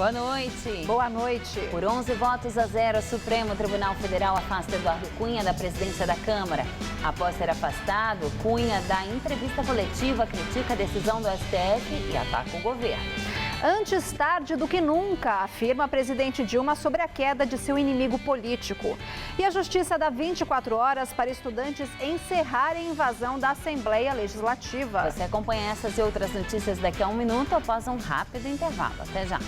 Boa noite. Boa noite. Por 11 votos a 0, o Supremo Tribunal Federal afasta Eduardo Cunha da presidência da Câmara. Após ser afastado, Cunha dá entrevista coletiva, critica a decisão do STF e ataca o governo. Antes tarde do que nunca, afirma a presidente Dilma sobre a queda de seu inimigo político. E a Justiça dá 24 horas para estudantes encerrarem a invasão da Assembleia Legislativa. Você acompanha essas e outras notícias daqui a um minuto após um rápido intervalo. Até já.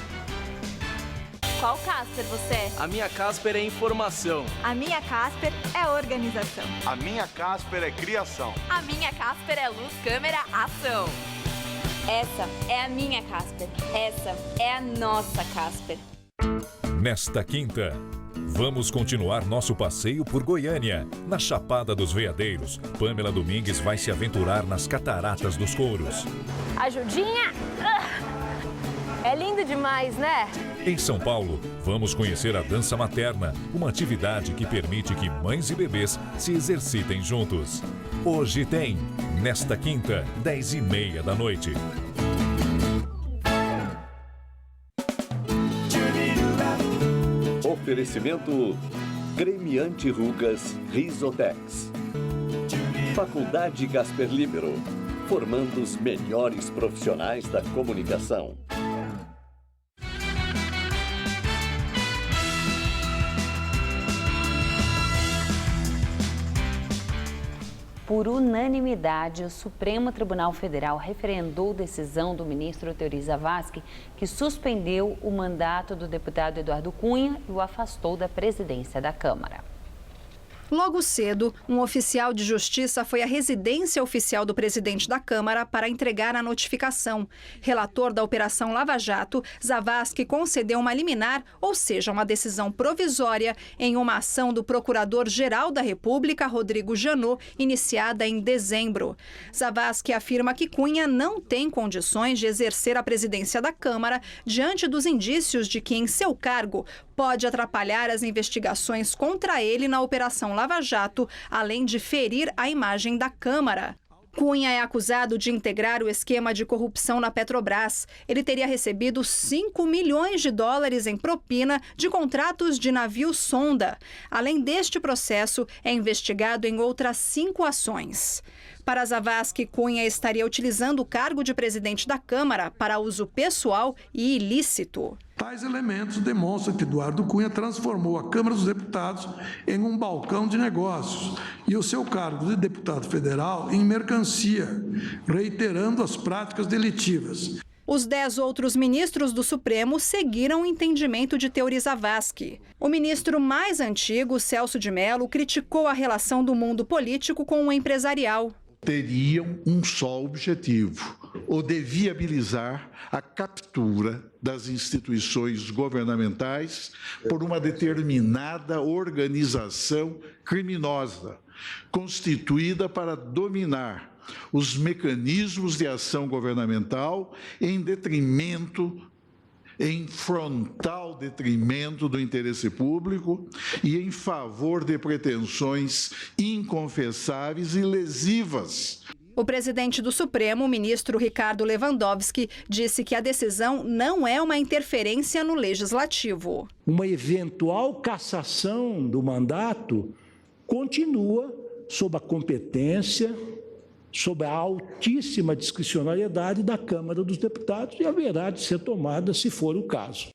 Qual Casper você é? A minha Casper é informação. A minha Casper é organização. A minha Casper é criação. A minha Casper é luz, câmera, ação. Essa é a minha Casper. Essa é a nossa Casper. Nesta quinta, vamos continuar nosso passeio por Goiânia. Na Chapada dos Veadeiros, Pamela Domingues vai se aventurar nas Cataratas dos Couros. Ajudinha! É lindo demais, né? Em São Paulo, vamos conhecer a dança materna, uma atividade que permite que mães e bebês se exercitem juntos. Hoje tem, nesta quinta, 10h30 da noite. Oferecimento creme anti-rugas Risotex. Faculdade Gasper Libero, formando os melhores profissionais da comunicação. Por unanimidade, o Supremo Tribunal Federal referendou decisão do ministro Teori Zavascki, que suspendeu o mandato do deputado Eduardo Cunha e o afastou da presidência da Câmara. Logo cedo, um oficial de justiça foi à residência oficial do presidente da Câmara para entregar a notificação. Relator da Operação Lava Jato, Zavascki concedeu uma liminar, ou seja, uma decisão provisória, em uma ação do Procurador-Geral da República, Rodrigo Janot, iniciada em dezembro. Zavascki afirma que Cunha não tem condições de exercer a presidência da Câmara diante dos indícios de que, em seu cargo, pode atrapalhar as investigações contra ele na Operação Lava Jato, além de ferir a imagem da Câmara. Cunha é acusado de integrar o esquema de corrupção na Petrobras. Ele teria recebido 5 milhões de dólares em propina de contratos de navio sonda. Além deste processo, é investigado em outras 5 ações. Para Zavascki, Cunha estaria utilizando o cargo de presidente da Câmara para uso pessoal e ilícito. Tais elementos demonstram que Eduardo Cunha transformou a Câmara dos Deputados em um balcão de negócios e o seu cargo de deputado federal em mercancia, reiterando as práticas delitivas. Os 10 outros ministros do Supremo seguiram o entendimento de Teori Zavascki. O ministro mais antigo, Celso de Mello, criticou a relação do mundo político com o empresarial. Teriam um só objetivo, o de viabilizar a captura das instituições governamentais por uma determinada organização criminosa, constituída para dominar os mecanismos de ação governamental em frontal detrimento do interesse público e em favor de pretensões inconfessáveis e lesivas. O presidente do Supremo, o ministro Ricardo Lewandowski, disse que a decisão não é uma interferência no legislativo. Uma eventual cassação do mandato continua sob a competência, sob a altíssima discricionariedade da Câmara dos Deputados e haverá de ser tomada se for o caso.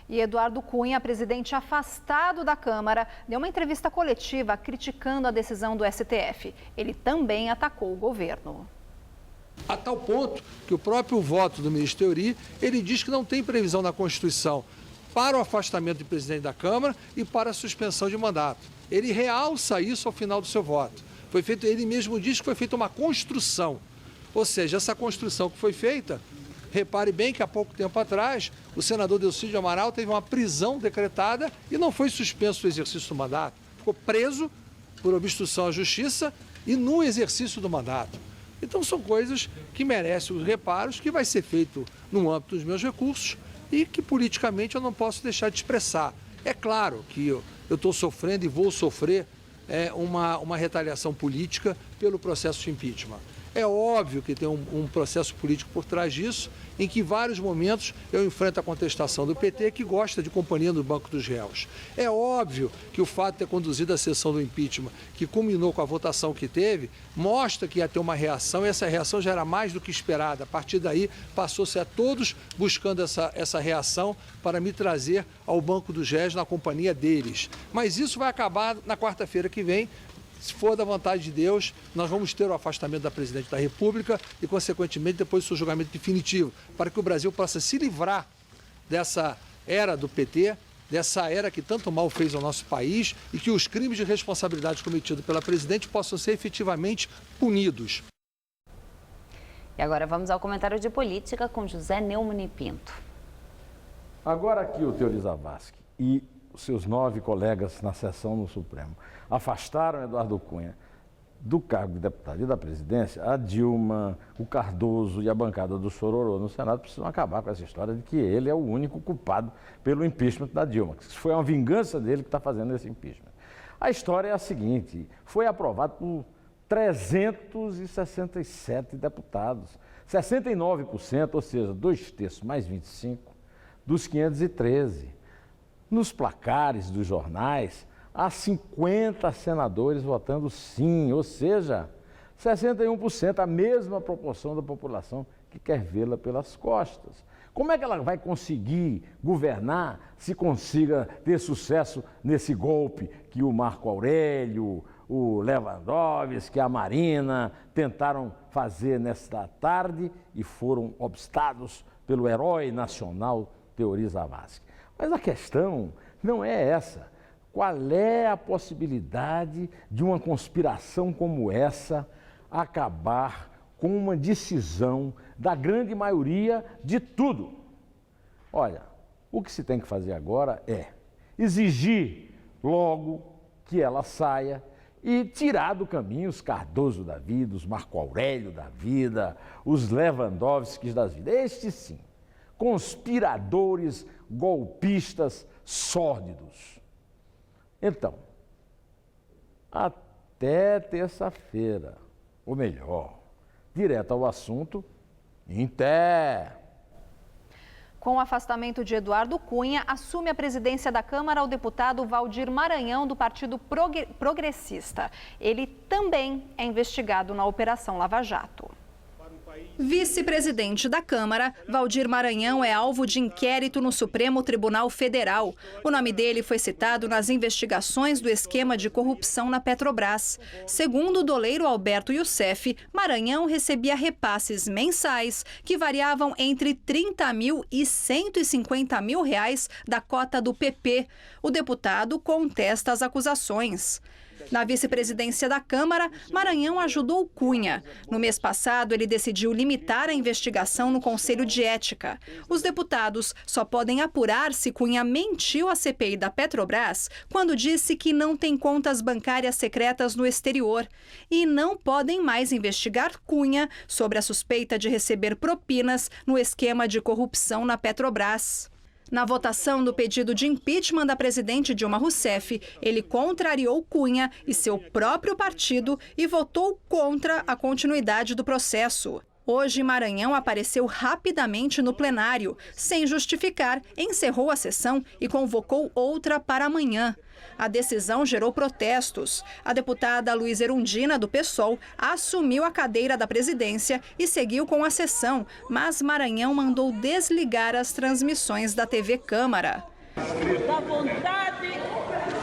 E Eduardo Cunha, presidente afastado da Câmara, deu uma entrevista coletiva criticando a decisão do STF. Ele também atacou o governo. A tal ponto que o próprio voto do ministro Teori, ele diz que não tem previsão na Constituição para o afastamento do presidente da Câmara e para a suspensão de mandato. Ele realça isso ao final do seu voto. Foi feito, ele mesmo diz que foi feita uma construção. Ou seja, essa construção que foi feita, repare bem que há pouco tempo atrás, o senador Delcídio Amaral teve uma prisão decretada e não foi suspenso o exercício do mandato. Ficou preso por obstrução à justiça e no exercício do mandato. Então são coisas que merecem os reparos, que vai ser feito no âmbito dos meus recursos e que politicamente eu não posso deixar de expressar. É claro que eu estou sofrendo e vou sofrer uma retaliação política pelo processo de impeachment. É óbvio que tem um processo político por trás disso, em que em vários momentos eu enfrento a contestação do PT, que gosta de companhia no banco dos réus. É óbvio que o fato de ter conduzido a sessão do impeachment, que culminou com a votação que teve, mostra que ia ter uma reação, e essa reação já era mais do que esperada. A partir daí, passou-se a todos buscando essa reação para me trazer ao banco dos réus na companhia deles. Mas isso vai acabar na quarta-feira que vem. Se for da vontade de Deus, nós vamos ter o afastamento da presidente da República e, consequentemente, depois o seu julgamento definitivo, para que o Brasil possa se livrar dessa era do PT, dessa era que tanto mal fez ao nosso país, e que os crimes de responsabilidade cometidos pela presidente possam ser efetivamente punidos. E agora vamos ao comentário de política com José Neumann e Pinto. Agora que o Teori Zavascki e os seus 9 colegas na sessão no Supremo afastaram Eduardo Cunha do cargo de deputado e da presidência, a Dilma, o Cardoso e a bancada do Chororô no Senado precisam acabar com essa história de que ele é o único culpado pelo impeachment da Dilma. Que foi uma vingança dele que está fazendo esse impeachment. A história é a seguinte: foi aprovado por 367 deputados, 69%, ou seja, 2/3 mais 25, dos 513. Nos placares dos jornais, há 50 senadores votando sim, ou seja, 61%, a mesma proporção da população que quer vê-la pelas costas. Como é que ela vai conseguir governar se consiga ter sucesso nesse golpe que o Marco Aurélio, o Lewandowski, a Marina tentaram fazer nesta tarde e foram obstados pelo herói nacional Teori Zavascki? Mas a questão não é essa. Qual é a possibilidade de uma conspiração como essa acabar com uma decisão da grande maioria de tudo? Olha, o que se tem que fazer agora é exigir logo que ela saia e tirar do caminho os Cardoso da vida, os Marco Aurélio da vida, os Lewandowskis da vida. Estes sim, conspiradores, golpistas sórdidos. Então, até terça-feira, ou melhor, direto ao assunto, em pé. Com o afastamento de Eduardo Cunha, assume a presidência da Câmara o deputado Valdir Maranhão, do Partido Progressista. Ele também é investigado na Operação Lava Jato. Vice-presidente da Câmara, Valdir Maranhão é alvo de inquérito no Supremo Tribunal Federal. O nome dele foi citado nas investigações do esquema de corrupção na Petrobras. Segundo o doleiro Alberto Youssef, Maranhão recebia repasses mensais que variavam entre 30 mil e 150 mil reais da cota do PP. O deputado contesta as acusações. Na vice-presidência da Câmara, Maranhão ajudou Cunha. No mês passado, ele decidiu limitar a investigação no Conselho de Ética. Os deputados só podem apurar se Cunha mentiu à CPI da Petrobras quando disse que não tem contas bancárias secretas no exterior. E não podem mais investigar Cunha sobre a suspeita de receber propinas no esquema de corrupção na Petrobras. Na votação do pedido de impeachment da presidente Dilma Rousseff, ele contrariou Cunha e seu próprio partido e votou contra a continuidade do processo. Hoje, Maranhão apareceu rapidamente no plenário. Sem justificar, encerrou a sessão e convocou outra para amanhã. A decisão gerou protestos. A deputada Luísa Erundina, do PSOL, assumiu a cadeira da presidência e seguiu com a sessão, mas Maranhão mandou desligar as transmissões da TV Câmara. Da vontade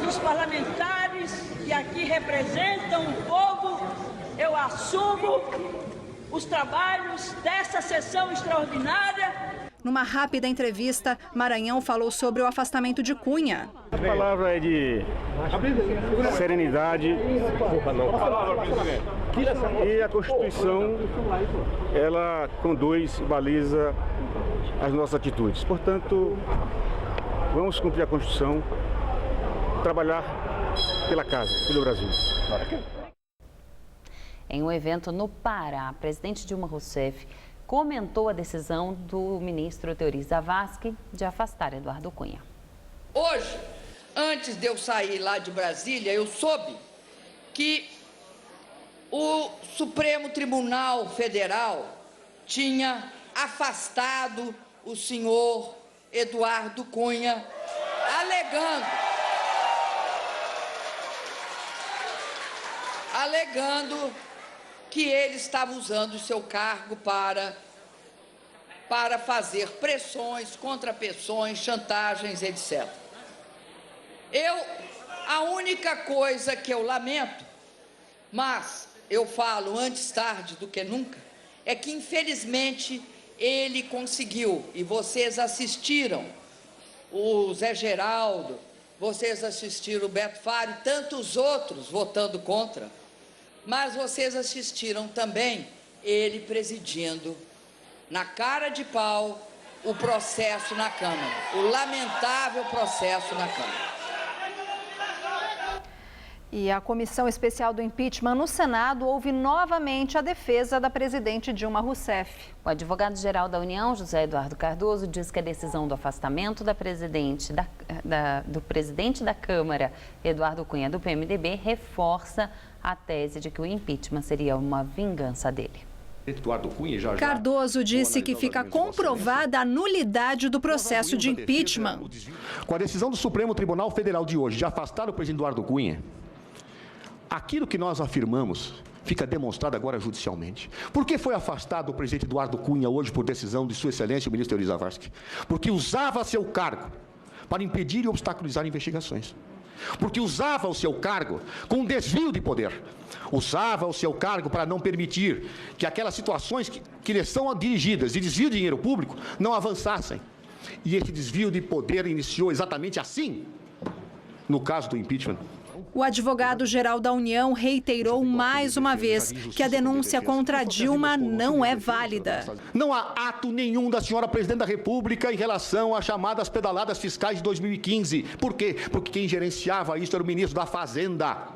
dos parlamentares que aqui representam o povo, eu assumo os trabalhos dessa sessão extraordinária. Numa rápida entrevista, Maranhão falou sobre o afastamento de Cunha. A palavra é de serenidade e a Constituição, ela conduz e baliza as nossas atitudes. Portanto, vamos cumprir a Constituição, trabalhar pela casa, pelo Brasil. Em um evento no Pará, a presidente Dilma Rousseff comentou a decisão do ministro Teori Zavascki de afastar Eduardo Cunha. Hoje, antes de eu sair lá de Brasília, eu soube que o Supremo Tribunal Federal tinha afastado o senhor Eduardo Cunha, alegando que ele estava usando o seu cargo para fazer pressões, contrapressões, chantagens, etc. A única coisa que eu lamento, mas eu falo antes tarde do que nunca, é que infelizmente ele conseguiu, e vocês assistiram, o Zé Geraldo, vocês assistiram o Beto Faro e tantos outros votando contra, mas vocês assistiram também ele presidindo, na cara de pau, o processo na Câmara, o lamentável processo na Câmara. E a Comissão Especial do Impeachment no Senado ouve novamente a defesa da presidente Dilma Rousseff. O advogado-geral da União, José Eduardo Cardoso, diz que a decisão do afastamento do presidente da Câmara, Eduardo Cunha, do PMDB, reforça a tese de que o impeachment seria uma vingança dele. Cardoso disse que fica comprovada a nulidade do processo de impeachment. Com a decisão do Supremo Tribunal Federal de hoje de afastar o presidente Eduardo Cunha, aquilo que nós afirmamos fica demonstrado agora judicialmente. Por que foi afastado o presidente Eduardo Cunha hoje por decisão de Sua Excelência, o ministro Teori Zavascki? Porque usava seu cargo para impedir e obstaculizar investigações. Porque usava o seu cargo com desvio de poder. Usava o seu cargo para não permitir que aquelas situações que lhe são dirigidas de desvio de dinheiro público não avançassem. E esse desvio de poder iniciou exatamente assim, no caso do impeachment. O advogado-geral da União reiterou mais uma vez que a denúncia contra Dilma não é válida. Não há ato nenhum da senhora presidente da República em relação às chamadas pedaladas fiscais de 2015. Por quê? Porque quem gerenciava isso era o ministro da Fazenda.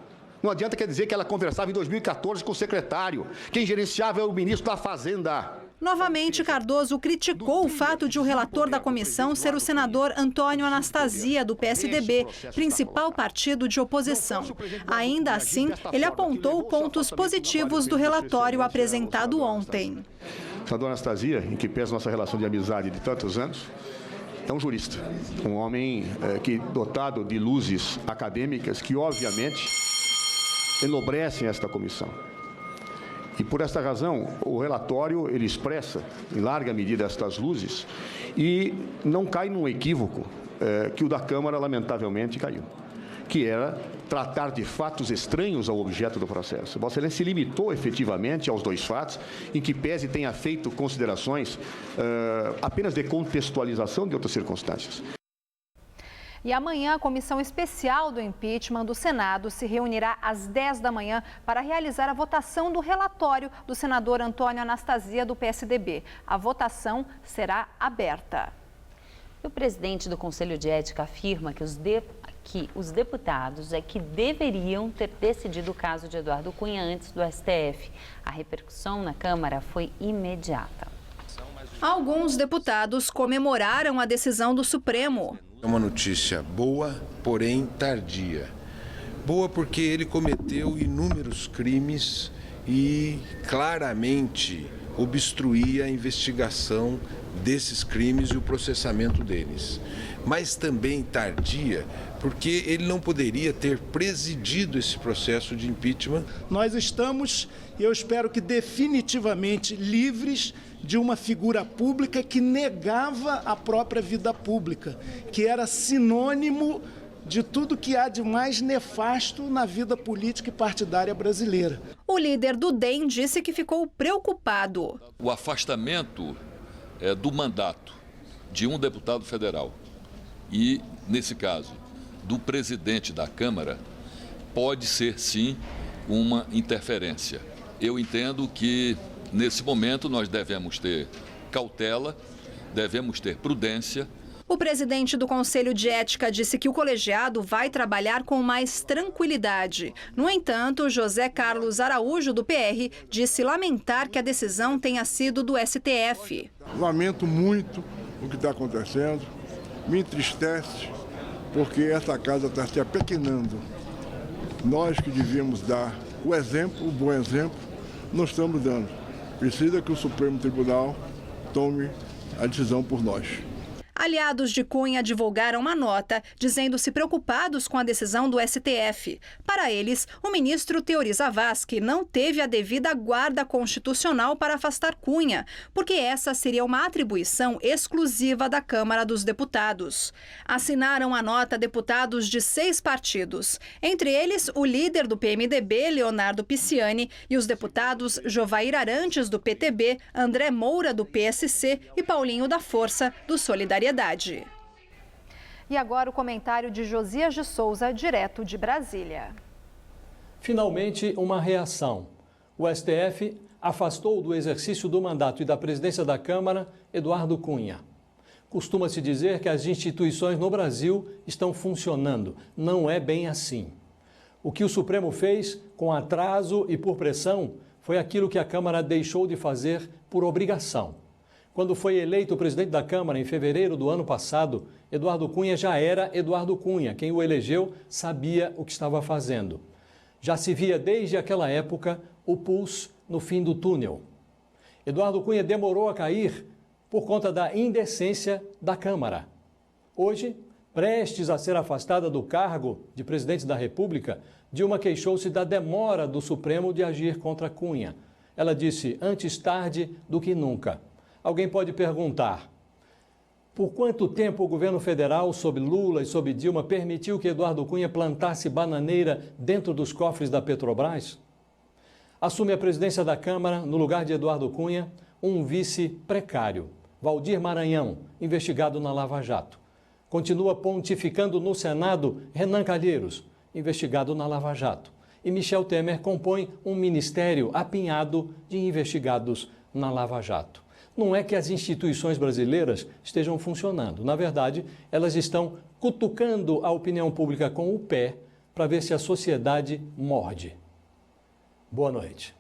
Não adianta quer dizer que ela conversava em 2014 com o secretário. Quem gerenciava era o ministro da Fazenda. Novamente, Cardoso criticou o fato de o relator da comissão ser o senador Antônio Anastasia, do PSDB, principal partido de oposição. Ainda assim, ele apontou pontos positivos do relatório apresentado ontem. O senador Anastasia, em que pesa nossa relação de amizade de tantos anos, é um jurista, um homem dotado de luzes acadêmicas que, obviamente, enobrecem esta comissão. E por esta razão, o relatório ele expressa, em larga medida, estas luzes e não cai num equívoco que o da Câmara, lamentavelmente, caiu, que era tratar de fatos estranhos ao objeto do processo. Vossa Excelência se limitou efetivamente aos dois fatos, em que pese tenha feito considerações apenas de contextualização de outras circunstâncias. E amanhã a Comissão Especial do Impeachment do Senado se reunirá às 10 da manhã para realizar a votação do relatório do senador Antônio Anastasia, do PSDB. A votação será aberta. O presidente do Conselho de Ética afirma que os deputados que deveriam ter decidido o caso de Eduardo Cunha antes do STF. A repercussão na Câmara foi imediata. Alguns deputados comemoraram a decisão do Supremo. É uma notícia boa, porém tardia. Boa porque ele cometeu inúmeros crimes e claramente obstruía a investigação desses crimes e o processamento deles. Mas também tardia porque ele não poderia ter presidido esse processo de impeachment. Nós estamos, eu espero que definitivamente, livres de uma figura pública que negava a própria vida pública, que era sinônimo de tudo que há de mais nefasto na vida política e partidária brasileira. O líder do DEM disse que ficou preocupado. O afastamento do mandato de um deputado federal e, nesse caso, do presidente da Câmara, pode ser, sim, uma interferência. Eu entendo que, nesse momento, nós devemos ter cautela, devemos ter prudência. O presidente do Conselho de Ética disse que o colegiado vai trabalhar com mais tranquilidade. No entanto, José Carlos Araújo, do PR, disse lamentar que a decisão tenha sido do STF. Lamento muito o que está acontecendo, me entristece, porque essa casa está se apequenando. Nós que devíamos dar o exemplo, o bom exemplo, nós estamos dando. Precisa que o Supremo Tribunal tome a decisão por nós. Aliados de Cunha divulgaram uma nota dizendo-se preocupados com a decisão do STF. Para eles, o ministro Teori Zavascki não teve a devida guarda constitucional para afastar Cunha, porque essa seria uma atribuição exclusiva da Câmara dos Deputados. Assinaram a nota deputados de 6 partidos, entre eles o líder do PMDB, Leonardo Pisciani, e os deputados Jovair Arantes, do PTB, André Moura, do PSC e Paulinho da Força, do Solidariedade. E agora o comentário de Josias de Souza, direto de Brasília. Finalmente, uma reação. O STF afastou do exercício do mandato e da presidência da Câmara Eduardo Cunha. Costuma-se dizer que as instituições no Brasil estão funcionando. Não é bem assim. O que o Supremo fez com atraso e por pressão foi aquilo que a Câmara deixou de fazer por obrigação. Quando foi eleito o presidente da Câmara em fevereiro do ano passado, Eduardo Cunha já era Eduardo Cunha. Quem o elegeu sabia o que estava fazendo. Já se via desde aquela época o pulso no fim do túnel. Eduardo Cunha demorou a cair por conta da indecência da Câmara. Hoje, prestes a ser afastada do cargo de presidente da República, Dilma queixou-se da demora do Supremo de agir contra Cunha. Ela disse, antes tarde do que nunca. Alguém pode perguntar, por quanto tempo o governo federal, sob Lula e sob Dilma, permitiu que Eduardo Cunha plantasse bananeira dentro dos cofres da Petrobras? Assume a presidência da Câmara, no lugar de Eduardo Cunha, um vice precário, Valdir Maranhão, investigado na Lava Jato. Continua pontificando no Senado Renan Calheiros, investigado na Lava Jato. E Michel Temer compõe um ministério apinhado de investigados na Lava Jato. Não é que as instituições brasileiras estejam funcionando. Na verdade, elas estão cutucando a opinião pública com o pé para ver se a sociedade morde. Boa noite.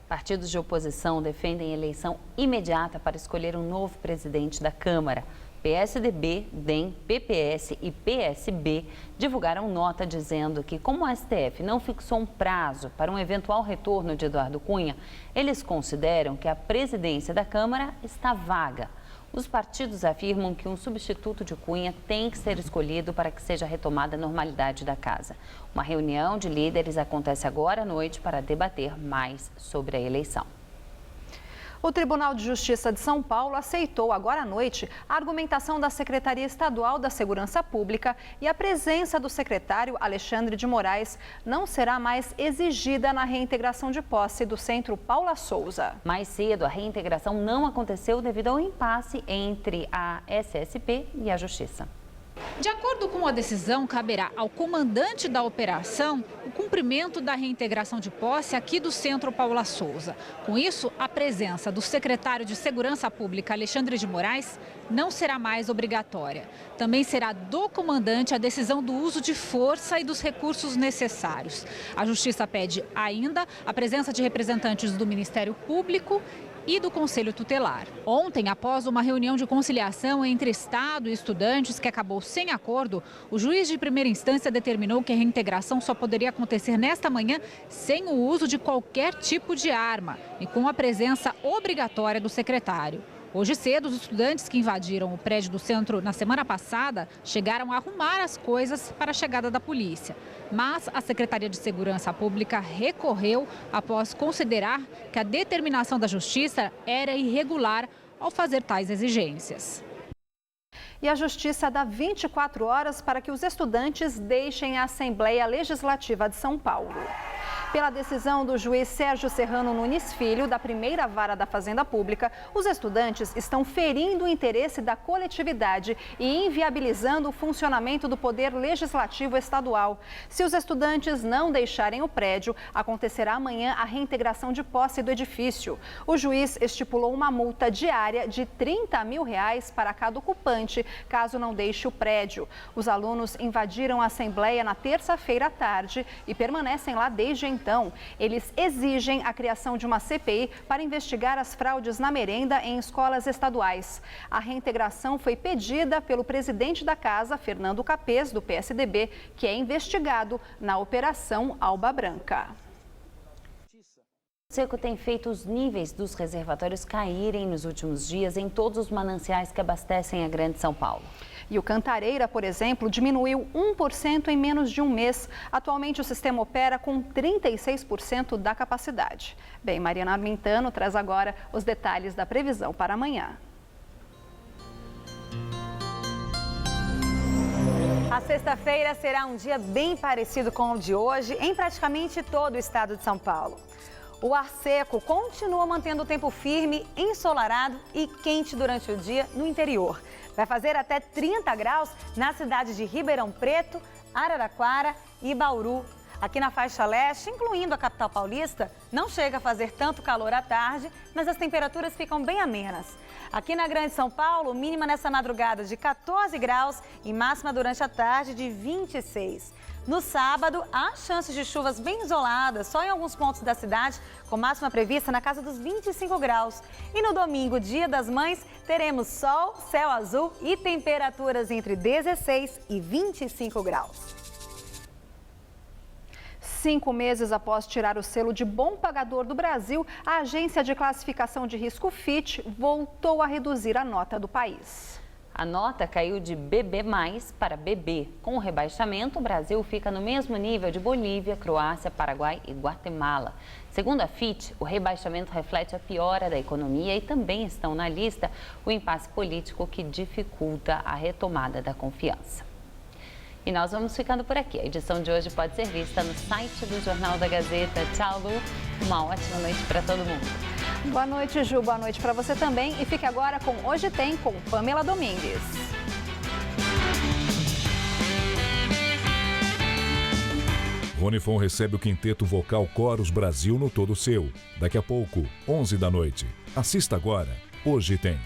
Partidos de oposição defendem eleição imediata para escolher um novo presidente da Câmara. PSDB, DEM, PPS e PSB divulgaram nota dizendo que, como o STF não fixou um prazo para um eventual retorno de Eduardo Cunha, eles consideram que a presidência da Câmara está vaga. Os partidos afirmam que um substituto de Cunha tem que ser escolhido para que seja retomada a normalidade da casa. Uma reunião de líderes acontece agora à noite para debater mais sobre a eleição. O Tribunal de Justiça de São Paulo aceitou agora à noite a argumentação da Secretaria Estadual da Segurança Pública e a presença do secretário Alexandre de Moraes não será mais exigida na reintegração de posse do Centro Paula Souza. Mais cedo, a reintegração não aconteceu devido ao impasse entre a SSP e a Justiça. De acordo com a decisão, caberá ao comandante da operação o cumprimento da reintegração de posse aqui do Centro Paula Souza. Com isso, a presença do secretário de Segurança Pública, Alexandre de Moraes, não será mais obrigatória. Também será do comandante a decisão do uso de força e dos recursos necessários. A Justiça pede ainda a presença de representantes do Ministério Público e do Conselho Tutelar. Ontem, após uma reunião de conciliação entre Estado e estudantes que acabou sem acordo, o juiz de primeira instância determinou que a reintegração só poderia acontecer nesta manhã sem o uso de qualquer tipo de arma e com a presença obrigatória do secretário. Hoje cedo, os estudantes que invadiram o prédio do centro na semana passada chegaram a arrumar as coisas para a chegada da polícia. Mas a Secretaria de Segurança Pública recorreu após considerar que a determinação da Justiça era irregular ao fazer tais exigências. E a Justiça dá 24 horas para que os estudantes deixem a Assembleia Legislativa de São Paulo. Pela decisão do juiz Sérgio Serrano Nunes Filho, da primeira vara da Fazenda Pública, os estudantes estão ferindo o interesse da coletividade e inviabilizando o funcionamento do Poder Legislativo Estadual. Se os estudantes não deixarem o prédio, acontecerá amanhã a reintegração de posse do edifício. O juiz estipulou uma multa diária de R$30 mil para cada ocupante, caso não deixe o prédio. Os alunos invadiram a Assembleia na terça-feira à tarde e permanecem lá desde então. então, eles exigem a criação de uma CPI para investigar as fraudes na merenda em escolas estaduais. A reintegração foi pedida pelo presidente da casa, Fernando Capês, do PSDB, que é investigado na Operação Alba Branca. O seco tem feito os níveis dos reservatórios caírem nos últimos dias em todos os mananciais que abastecem a Grande São Paulo. E o Cantareira, por exemplo, diminuiu 1% em menos de um mês. Atualmente, o sistema opera com 36% da capacidade. Bem, Mariana Armentano traz agora os detalhes da previsão para amanhã. A sexta-feira será um dia bem parecido com o de hoje em praticamente todo o estado de São Paulo. O ar seco continua mantendo o tempo firme, ensolarado e quente durante o dia no interior. Vai fazer até 30 graus na cidade de Ribeirão Preto, Araraquara e Bauru. Aqui na faixa leste, incluindo a capital paulista, não chega a fazer tanto calor à tarde, mas as temperaturas ficam bem amenas. Aqui na Grande São Paulo, mínima nessa madrugada de 14 graus e máxima durante a tarde de 26. No sábado, há chances de chuvas bem isoladas, só em alguns pontos da cidade, com máxima prevista na casa dos 25 graus. E no domingo, Dia das Mães, teremos sol, céu azul e temperaturas entre 16 e 25 graus. 5 meses após tirar o selo de bom pagador do Brasil, a agência de classificação de risco Fitch voltou a reduzir a nota do país. A nota caiu de BB+ para BB. Com o rebaixamento, o Brasil fica no mesmo nível de Bolívia, Croácia, Paraguai e Guatemala. Segundo a Fitch, o rebaixamento reflete a piora da economia e também estão na lista o impasse político que dificulta a retomada da confiança. E nós vamos ficando por aqui. A edição de hoje pode ser vista no site do Jornal da Gazeta. Tchau, Lu. Uma ótima noite para todo mundo. Boa noite, Ju. Boa noite para você também. E fique agora com Hoje Tem, com Pamela Domingues. Ronifon recebe o quinteto vocal Coros Brasil no Todo Seu. Daqui a pouco, 11 da noite. Assista agora. Hoje Tem.